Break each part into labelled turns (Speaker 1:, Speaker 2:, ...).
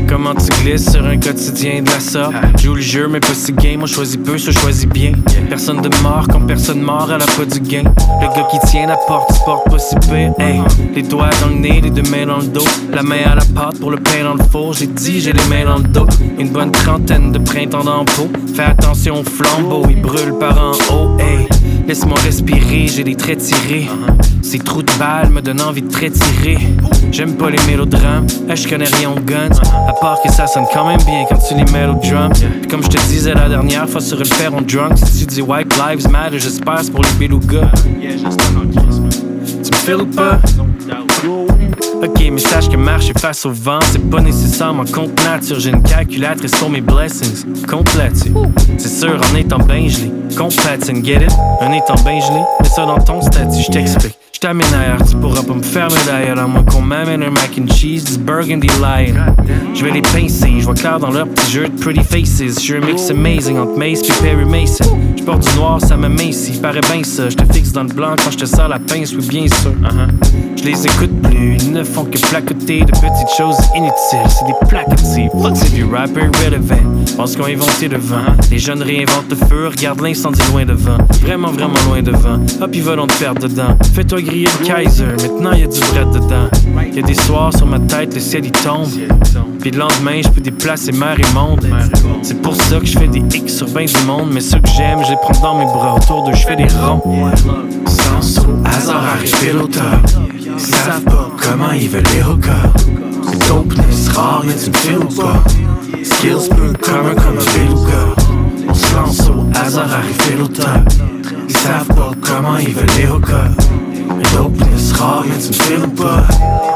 Speaker 1: Comment tu glisses sur un quotidien de la sorte? Joue le jeu mais pas si game, on choisit peu, ça choisit bien. Personne de mort quand personne mort, elle a pas du gain. Le gars qui tient la porte, tu portes pas si pire. Hey, les doigts dans le nez, les deux mains dans le dos. La main à la pâte pour le pain dans le four. J'ai dit j'ai les mains dans le dos. Une bonne trentaine de printemps dans le pot. Fais attention au flambeau, il brûle par en haut. Hey, laisse-moi respirer, j'ai les traits tirés. Ces trous de balles me donnent envie de très tirer. J'aime pas les mélodrames, je connais rien aux guns. À part que ça sonne quand même bien quand tu les mets au drum. Puis comme je te disais la dernière fois sur le fer on drunk, si tu dis White Lives Matter, j'espère c'est pour les belugas. Tu me files ou pas? Ok, mais sache que marcher face au vent, c'est pas nécessairement contre nature. J'ai une calculatrice sur mes blessings. Complète, c'est sûr, en étant ben gelé. Compatine, get it? En étant ben gelé, mets ça dans ton statut, je t'explique. J't'amène ailleurs, tu pourras pas me faire médaille. À moins qu'on m'amène un mac and cheese, du burgundy lion. J'vais les pincer, j'vois clair dans leur petit jeu de pretty faces. J'suis un mix amazing entre Mace pis Perry Mason. J'porte du noir, ça m'amacie, paraît bien ça. J'te fixe dans le blanc quand j'te sers la pince, oui bien sûr. J'les écoute plus, ils ne font que placoter de petites choses inutiles. C'est des placotés, fuck c'est du rapper relevant. Pense qu'on a inventé le vent, les jeunes réinventent le feu. Regarde l'incendie loin devant, vraiment vraiment loin devant. Hop ils veulent te perdre dedans, fais-toi griller le Kaiser, maintenant y'a du bread dedans. Y'a des soirs sur ma tête, le ciel il tombe. Puis le lendemain j'peux déplacer mer et monde. C'est pour ça que j'fais des X sur ben du monde. Mais ceux que j'aime, je les prends dans mes bras. Autour d'eux j'fais des ronds. Sans au hasard arrivé l'auteur. Ils savent pas comment ils veulent les records. C'est dopeness rare mais tu me files ou pas? Skills peu commun comme un beluga. On se lance au hasard arrivé l'auteur. Ils savent pas comment ils veulent les records. Dopeness rare mais tu me files ou pas?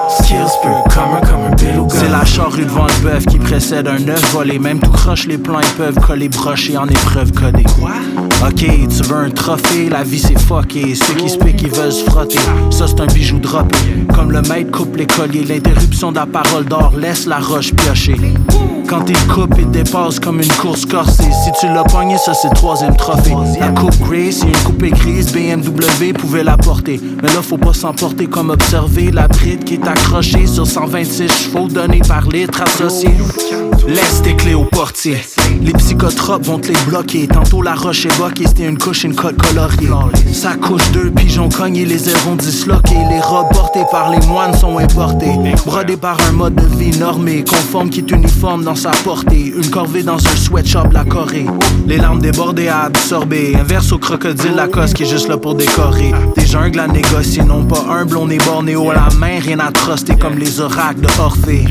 Speaker 1: Skills peu commun comme un beluga.
Speaker 2: C'est la charrue devant le bœuf qui précède un œuf volé. Même tout croche, les plans ils peuvent coller brocher en épreuve codée. Quoi? Ok, tu veux un trophée, la vie c'est fucké. Ceux qui se piquent ils veulent se frotter. Ça c'est un bijou droppé. Comme le maître coupe les colliers, l'interruption de la parole d'or laisse la roche piocher. Quand il coupe, il dépasse comme une course corsée. Si tu l'as pogné, ça c'est le troisième trophée. La coupe Grace, c'est une coupe grise, BMW pouvait la porter. Mais là faut pas s'emporter comme observer la bride qui est accrochée sur 126 chevaux donnés par litre associé. Laisse tes clés au portier. Les psychotropes vont te les bloquer. Tantôt la roche évoquée, c'était une couche, une cote coloriée. Ça couche deux pigeons cognés, les ailerons disloqués. Les robes portées par les moines sont importées. Brodées par un mode de vie normé, conforme qui est uniforme dans sa portée. Une corvée dans un sweatshop la Corée. Les larmes débordées à absorber. Un verse au crocodile Lacoste qui est juste là pour décorer. Des jungles à négocier, non pas humble, on est bornéo à la main, rien à truster comme les oracles de Orphée.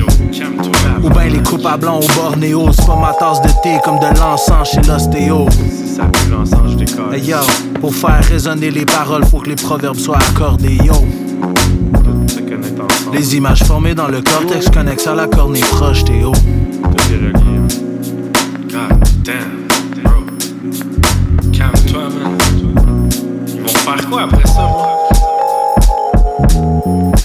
Speaker 2: Ou ben les coupes à blanc au Bornéo. C'est pas ma tasse de thé comme de l'encens chez l'ostéo.
Speaker 1: Si ça pue l'encens, je décolle.
Speaker 2: Hey yo, pour faire résonner les paroles, faut que les proverbes soient accordés, yo.
Speaker 1: Tout se connecte ensemble.
Speaker 2: Les images formées dans le cortex connexes à la cornée proche, Théo.
Speaker 1: Tout est relié.